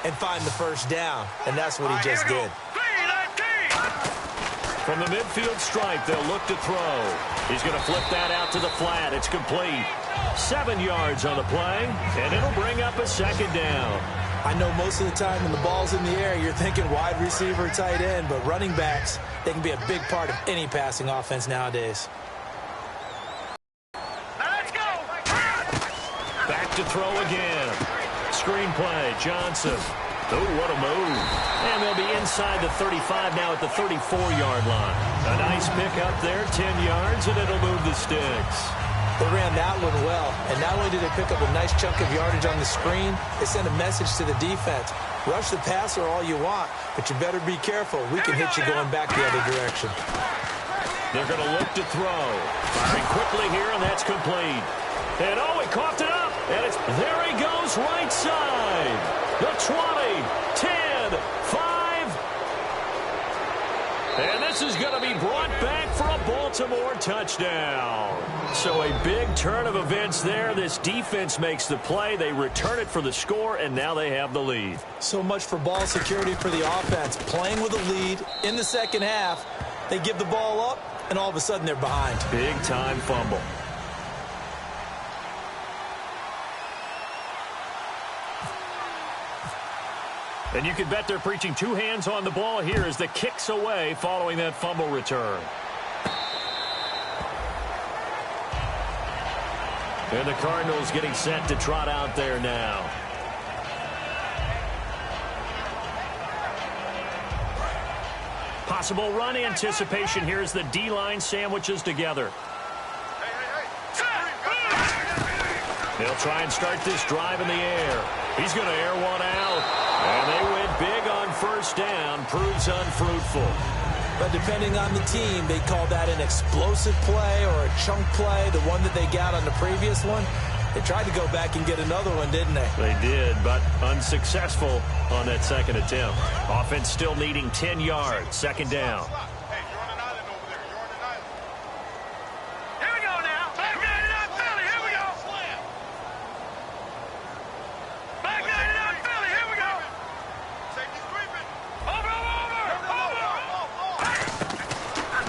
Speaker 3: and find the first down. And that's what he just did.
Speaker 2: From the midfield stripe, they'll look to throw. He's going to flip that out to the flat. It's complete. 7 yards on the play, and it'll bring up a 2nd down.
Speaker 3: I know most of the time when the ball's in the air, you're thinking wide receiver, tight end, but running backs, they can be a big part of any passing offense nowadays.
Speaker 4: Let's go.
Speaker 2: Back to throw again. Screenplay, Johnson. Oh, what a move. And they'll be inside the 35 now at the 34-yard line. A nice pick up there, 10 yards, and it'll move the sticks.
Speaker 3: They ran that one well, and not only did they pick up a nice chunk of yardage on the screen, they sent a message to the defense. Rush the passer all you want, but you better be careful. We can hit you going back the other direction.
Speaker 2: They're going to look to throw. Firing quickly here, and that's complete. And oh, he coughed it up, and it's there he goes right side. The 20, 10, 5. And this is going to be brought back for a Baltimore touchdown. So a big turn of events there. This defense makes the play. They return it for the score, and now they have the lead.
Speaker 3: So much for ball security for the offense. Playing with a lead in the second half, they give the ball up, and all of a sudden they're behind.
Speaker 2: Big-time fumble. And you can bet they're preaching two hands on the ball here as the kick's away following that fumble return. And the Cardinals getting set to trot out there now. Possible run anticipation here as the D-line sandwiches together. They'll try and start this drive in the air. He's going to air one out. And they went big on first down. Proves unfruitful.
Speaker 3: But depending on the team, they call that an explosive play or a chunk play, the one that they got on the previous one. They tried to go back and get another one, didn't they?
Speaker 2: They did, but unsuccessful on that second attempt. Offense still needing 10 yards. Second down.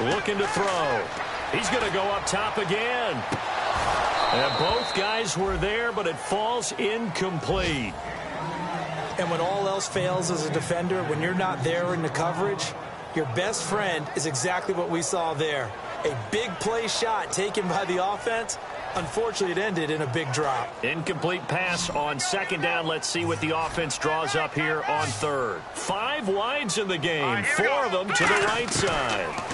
Speaker 2: Looking to throw. He's going to go up top again. And both guys were there, but it falls incomplete.
Speaker 3: And when all else fails as a defender, when you're not there in the coverage, your best friend is exactly what we saw there. A big play shot taken by the offense. Unfortunately, it ended in a big drop.
Speaker 2: Incomplete pass on second down. Let's see what the offense draws up here on third. 5 wides in the game. 4 of them to the right side.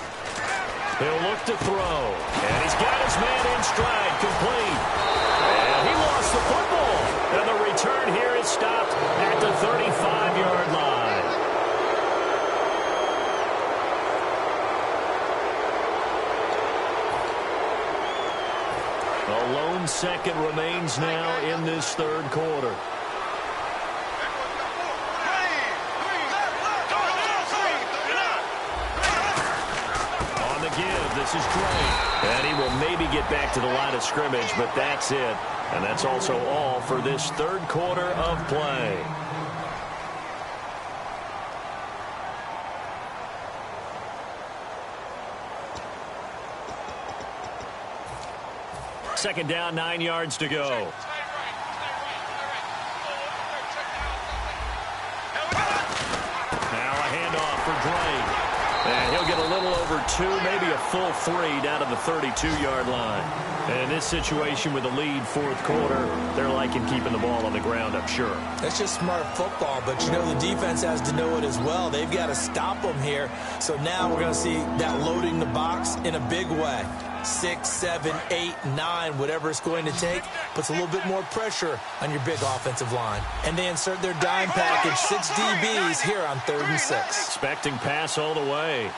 Speaker 2: He'll look to throw. And he's got his man in stride, complete. And he lost the football. And the return here is stopped at the 35-yard line. A lone second remains now in this third quarter. This is Dre. And he will maybe get back to the line of scrimmage, but that's it. And that's also all for this third quarter of play. Second down, 9 yards to go. Now a handoff for Dre. And he'll get a little over 2, maybe a full 3 down to the 32-yard line. And in this situation with the lead fourth quarter, they're liking keeping the ball on the ground, I'm sure.
Speaker 3: That's just smart football, but you know the defense has to know it as well. They've got to stop them here. So now we're going to see that loading the box in a big way. 6, 7, 8, 9, whatever it's going to take, puts a little bit more pressure on your big offensive line. And they insert their dime package, 6 DBs here on 3rd and 6.
Speaker 2: Expecting pass all the way.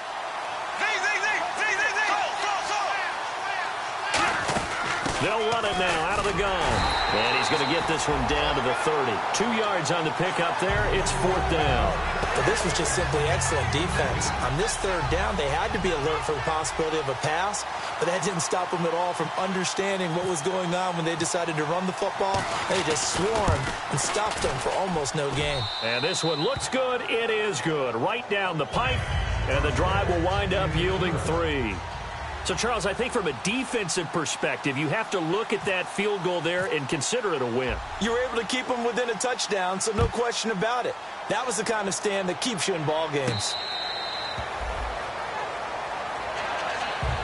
Speaker 2: They'll run it now out of the gun. And he's going to get this one down to the 30. 2 yards on the pickup there. It's 4th down.
Speaker 3: But this was just simply excellent defense. On this 3rd down, they had to be alert for the possibility of a pass, but that didn't stop them at all from understanding what was going on when they decided to run the football. They just swarmed and stopped them for almost no gain.
Speaker 2: And this one looks good. It is good. Right down the pipe, and the drive will wind up yielding 3. So, Charles, I think from a defensive perspective, you have to look at that field goal there and consider it a win.
Speaker 3: You were able to keep them within a touchdown, so no question about it. That was the kind of stand that keeps you in ball games.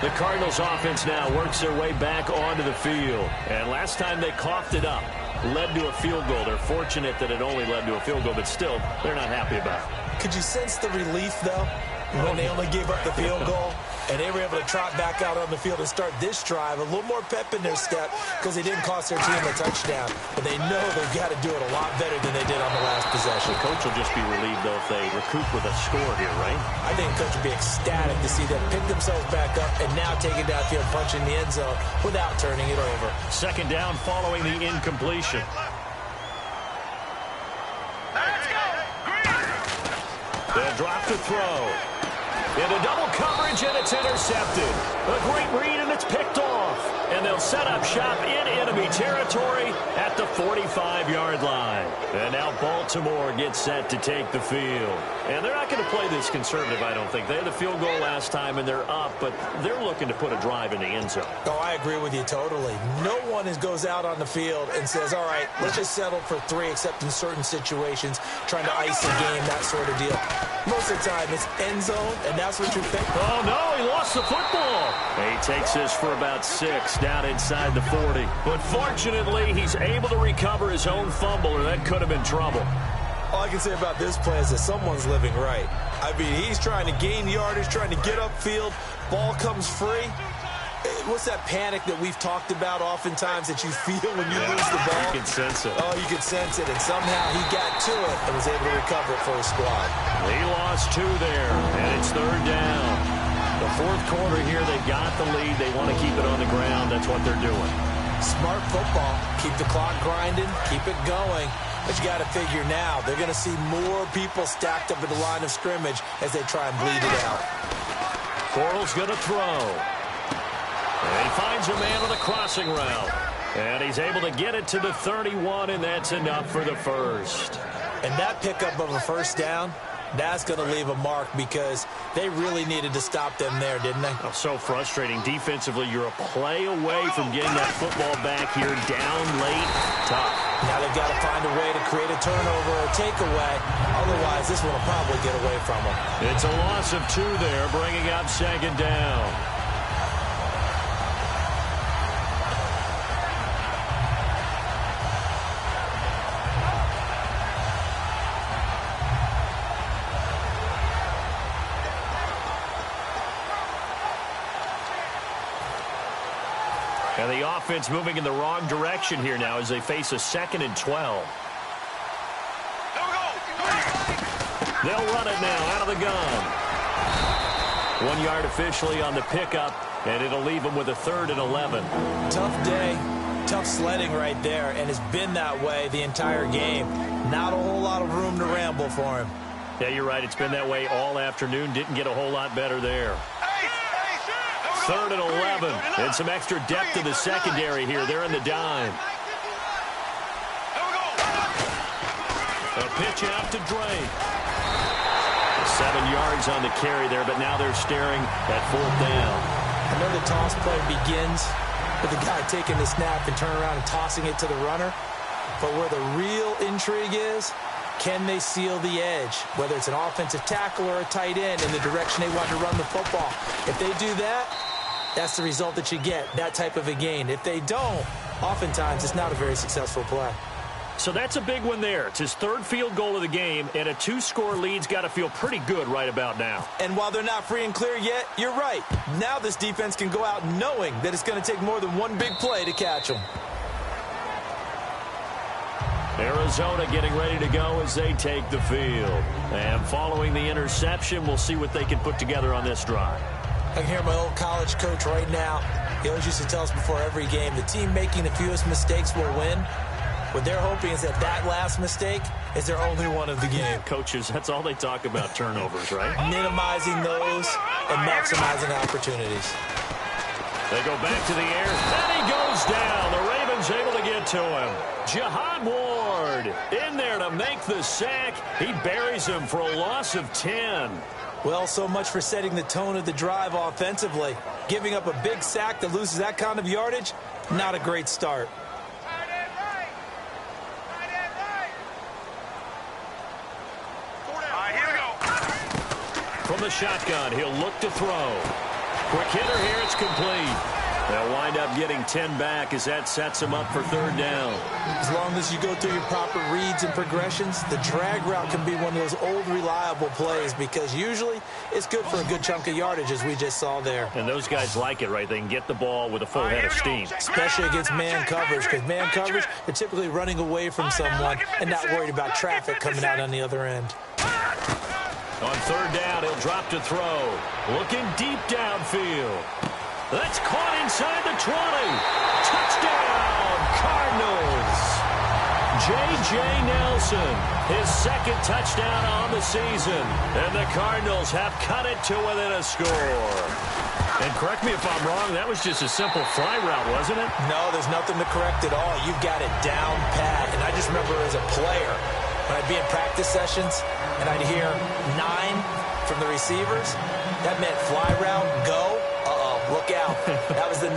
Speaker 2: The Cardinals offense now works their way back onto the field. And last time they coughed it up, led to a field goal. They're fortunate that it only led to a field goal, but still, they're not happy about it.
Speaker 3: Could you sense the relief, though, when they only gave up the field goal? And they were able to trot back out on the field and start this drive. A little more pep in their step because they didn't cost their team a touchdown. But they know they've got to do it a lot better than they did on the last possession.
Speaker 2: The coach will just be relieved, though, if they recoup with a score here, right?
Speaker 3: I think the coach will be ecstatic to see them pick themselves back up and now take it downfield, punching the end zone without turning it over.
Speaker 2: Second down following the incompletion. They'll drop to throw. Into double coverage, and it's intercepted. A great read, and it's picked off. And they'll set up shop in enemy territory at the 45-yard line. And now Baltimore gets set to take the field. And they're not going to play this conservative, I don't think. They had the field goal last time, and they're up, but they're looking to put a drive in the end zone.
Speaker 3: Oh, I agree with you totally. No one goes out on the field and says, all right, let's just settle for 3, except in certain situations, trying to ice the game, that sort of deal. Most of the time, it's end zone, and that's what you think.
Speaker 2: Oh, no, he lost the football. He takes this for about 6 down inside the 40. But fortunately, he's able to recover his own fumble, or that could have been trouble.
Speaker 3: All I can say about this play is that someone's living right. I mean, he's trying to gain yardage, trying to get upfield. Ball comes free. What's that panic that we've talked about oftentimes that you feel when you lose the ball?
Speaker 2: You can sense it.
Speaker 3: Oh, you can sense it. And somehow he got to it and was able to recover it for his squad.
Speaker 2: He lost 2 there, and it's 3rd down. The 4th quarter here, they've got the lead. They want to keep it on the ground. That's what they're doing.
Speaker 3: Smart football. Keep the clock grinding. Keep it going. But you got to figure now, they're going to see more people stacked up at the line of scrimmage as they try and bleed it out.
Speaker 2: Corral's going to throw. And he finds a man on the crossing route. And he's able to get it to the 31, and that's enough for the first.
Speaker 3: And that pickup of a first down, that's going to leave a mark because they really needed to stop them there, didn't they?
Speaker 2: Oh, so frustrating. Defensively, you're a play away from getting that football back here down late. Tough.
Speaker 3: Now they've got to find a way to create a turnover or takeaway. Otherwise, this one will probably get away from them.
Speaker 2: It's a loss of 2 there, bringing up 2nd down. And the offense moving in the wrong direction here now as they face a 2nd and 12. They'll run it now out of the gun. 1 yard officially on the pickup, and it'll leave them with a 3rd and 11.
Speaker 3: Tough day, tough sledding right there, and it's been that way the entire game. Not a whole lot of room to ramble for him.
Speaker 2: Yeah, you're right. It's been that way all afternoon. Didn't get a whole lot better there. 3rd and 11, and some extra depth to the secondary here. They're in the dime. A pitch out to Drake. 7 yards on the carry there, but now they're staring at 4th down.
Speaker 3: I know the toss play begins with the guy taking the snap and turning around and tossing it to the runner. But where the real intrigue is, can they seal the edge? Whether it's an offensive tackle or a tight end in the direction they want to run the football. If they do that, that's the result that you get, that type of a gain. If they don't, oftentimes it's not a very successful play.
Speaker 2: So that's a big one there. It's his 3rd field goal of the game, and a 2-score lead's got to feel pretty good right about now.
Speaker 3: And while they're not free and clear yet, you're right. Now this defense can go out knowing that it's going to take more than one big play to catch them.
Speaker 2: Arizona getting ready to go as they take the field. And following the interception, we'll see what they can put together on this drive.
Speaker 3: I can hear my old college coach right now. He always used to tell us before every game, the team making the fewest mistakes will win. What they're hoping is that last mistake is their only one of the game.
Speaker 2: Coaches, that's all they talk about, turnovers, right?
Speaker 3: Minimizing those and maximizing opportunities.
Speaker 2: They go back to the air, and he goes down. The Ravens able to get to him. Jihad Ward in there to make the sack. He buries him for a loss of 10.
Speaker 3: Well, so much for setting the tone of the drive offensively. Giving up a big sack that loses that kind of yardage, not a great start.
Speaker 2: From the shotgun, he'll look to throw. Quick hitter here, it's complete. They'll wind up getting 10 back as that sets them up for 3rd down.
Speaker 3: As long as you go through your proper reads and progressions, the drag route can be one of those old reliable plays because usually it's good for a good chunk of yardage as we just saw there.
Speaker 2: And those guys like it, right? They can get the ball with a full head of steam.
Speaker 3: Especially against man coverage because man coverage, they're typically running away from someone and not worried about traffic coming out on the other end.
Speaker 2: On 3rd down, he'll drop to throw. Looking deep downfield. That's caught inside the 20. Touchdown, Cardinals. J.J. Nelson, his second touchdown on the season. And the Cardinals have cut it to within a score. And correct me if I'm wrong, that was just a simple fly route, wasn't it?
Speaker 3: No, there's nothing to correct at all. You've got it down pat. And I just remember as a player, when I'd be in practice sessions and I'd hear 9 from the receivers, that meant fly route, go. Look out. That was the 9,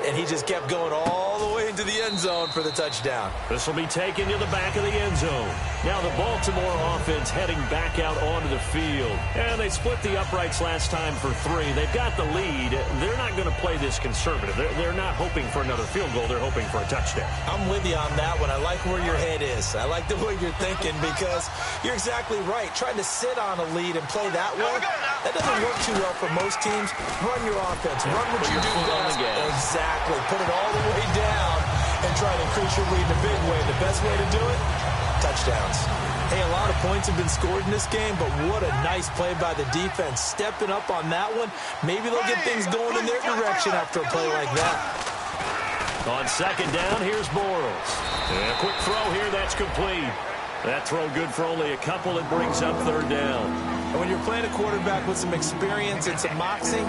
Speaker 3: and he just kept going all the way into the end zone for the touchdown.
Speaker 2: This will be taken to the back of the end zone. Now the Baltimore offense heading back out onto the field. And they split the uprights last time for 3. They've got the lead. They're not going to play this conservative. They're not hoping for another field goal. They're hoping for a touchdown.
Speaker 3: I'm with you on that one. I like where your head is. I like the way you're thinking because you're exactly right. Trying to sit on a lead and play that way, that doesn't work too well for most teams. Run your offense. Run what you do best. Exactly. Put it all the way down and try to increase your lead in a big way. The best way to do it, touchdowns. Hey, a lot of points have been scored in this game, but what a nice play by the defense. Stepping up on that one. Maybe they'll get things going in their direction after a play like that.
Speaker 2: On second down, here's Bortles. And a quick throw here, that's complete. That throw good for only a couple. It brings up third down.
Speaker 3: And when you're playing a quarterback with some experience and some moxie,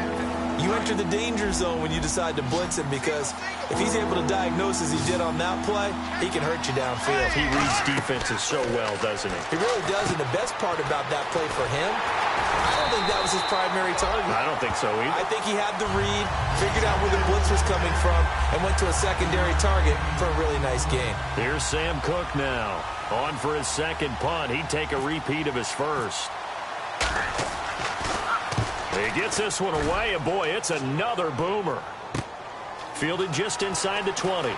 Speaker 3: you enter the danger zone when you decide to blitz him because if he's able to diagnose as he did on that play, he can hurt you downfield.
Speaker 2: He reads defenses so well, doesn't he?
Speaker 3: He really does, and the best part about that play for him, I don't think that was his primary target.
Speaker 2: I don't think so either.
Speaker 3: I think he had the read, figured out where the blitz was coming from, and went to a secondary target for a really nice game.
Speaker 2: Here's Sam Cook now. On for his second punt. He'd take a repeat of his first. He gets this one away, and boy, it's another boomer. Fielded just inside the 20. A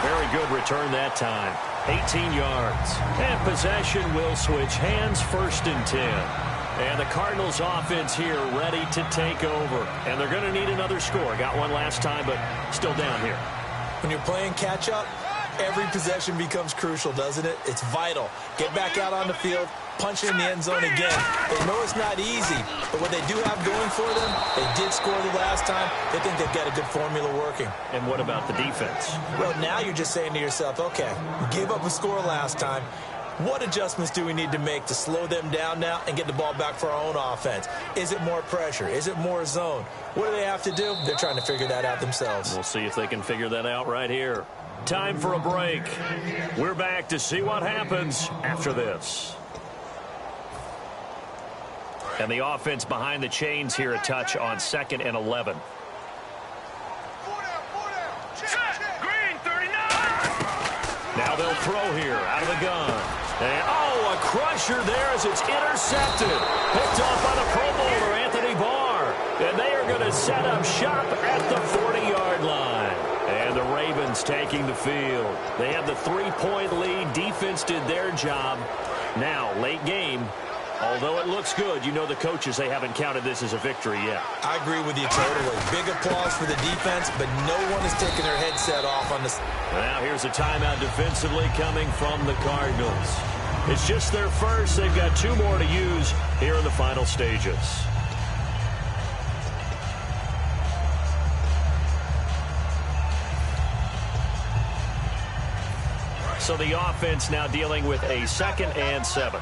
Speaker 2: very good return that time. 18 yards. And possession will switch hands, 1st and 10. And the Cardinals offense here ready to take over. And they're going to need another score. Got one last time, but still down here.
Speaker 3: When you're playing catch-up, every possession becomes crucial, doesn't it? It's vital. Get back out on the field, punch it in the end zone again. They know it's not easy, but what they do have going for them, they did score the last time. They think they've got a good formula working.
Speaker 2: And what about the defense?
Speaker 3: Well, now you're just saying to yourself, okay, we gave up a score last time. What adjustments do we need to make to slow them down now and get the ball back for our own offense? Is it more pressure? Is it more zone? What do they have to do? They're trying to figure that out themselves.
Speaker 2: We'll see if they can figure that out right here. Time for a break. We're back to see what happens after this. And the offense behind the chains here a touch on 2nd and 11.
Speaker 4: Green, 39.
Speaker 2: Now they'll throw here out of the gun. And, a crusher there as it's intercepted. Picked off by the Pro Bowler, Anthony Barr. And they are going to set up shop at the 40-yard line. And the Ravens taking the field. They have the 3-point lead. Defense did their job. Now, late game. Although it looks good, you know the coaches, they haven't counted this as a victory yet.
Speaker 3: I agree with you totally. Big applause for the defense, but no one is taking their headset off on this.
Speaker 2: Now here's a timeout defensively coming from the Cardinals. It's just their first. They've got 2 more to use here in the final stages. So the offense now dealing with a 2nd and 7.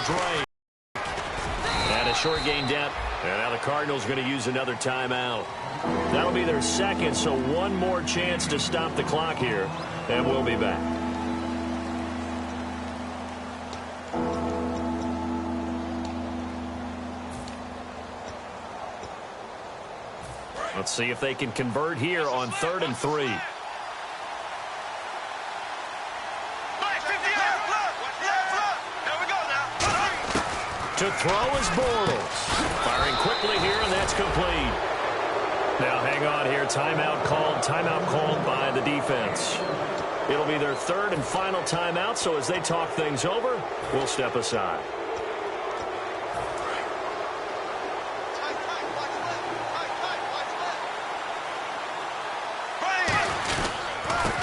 Speaker 2: Dre. And a short gain down. And now the Cardinals going to use another timeout. That'll be their 2nd, so one more chance to stop the clock here. And we'll be back. Let's see if they can convert here on 3rd and 3. To throw is Bortles. Firing quickly here, and that's complete. Now, hang on here. Timeout called by the defense. It'll be their 3rd and final timeout, so as they talk things over, we'll step aside.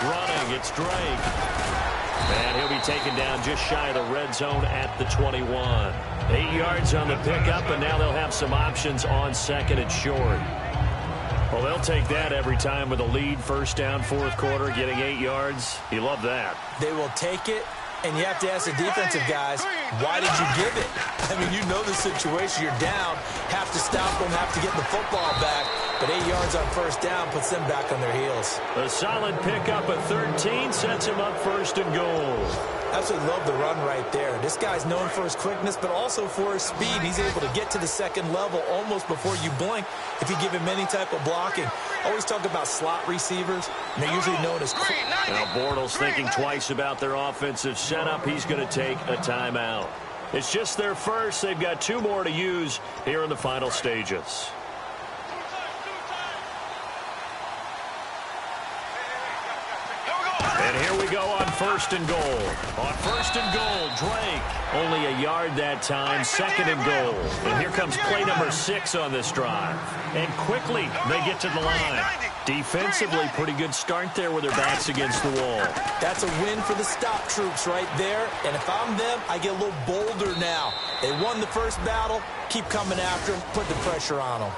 Speaker 2: Running, it's Drake. And he'll be taken down just shy of the red zone at the 21. 8 yards on the pickup, and now they'll have some options on 2nd and short. Well, they'll take that every time with a lead, first down, fourth quarter, getting 8 yards. You love that.
Speaker 3: They will take it, and you have to ask the defensive guys, why did you give it? I mean, you know the situation. You're down, have to stop them, have to get the football back. But 8 yards on first down puts them back on their heels.
Speaker 2: A solid pickup at 13 sets him up first and goal.
Speaker 3: Absolutely love the run right there. This guy's known for his quickness, but also for his speed. He's able to get to the second level almost before you blink if you give him any type of blocking. Always talk about slot receivers, and they're usually known as quick.
Speaker 2: Now Bortles thinking twice about their offensive setup. He's going to take a timeout. It's just their first. They've got 2 more to use here in the final stages. And here we go on first and goal. On first and goal, Drake. Only a yard that time, second and goal. And here comes play number 6 on this drive. And quickly, they get to the line. Defensively, pretty good start there with their backs against the wall.
Speaker 3: That's a win for the stop troops right there. And if I'm them, I get a little bolder now. They won the first battle. Keep coming after them. Put the pressure on them.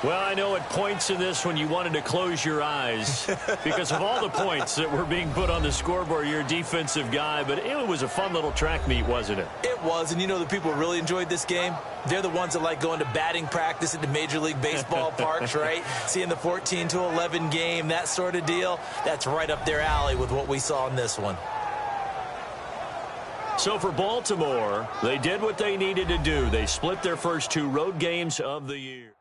Speaker 2: Well, I know at points in this when you wanted to close your eyes because of all the points that were being put on the scoreboard. You're a defensive guy, but it was a fun little track meet, wasn't it?
Speaker 3: It was, and you know the people who really enjoyed this game? They're the ones that like going to batting practice at the Major League Baseball parks, right? Seeing the 14-11 game, that sort of deal. That's right up their alley with what we saw in this one.
Speaker 2: So for Baltimore, they did what they needed to do. They split their first 2 road games of the year.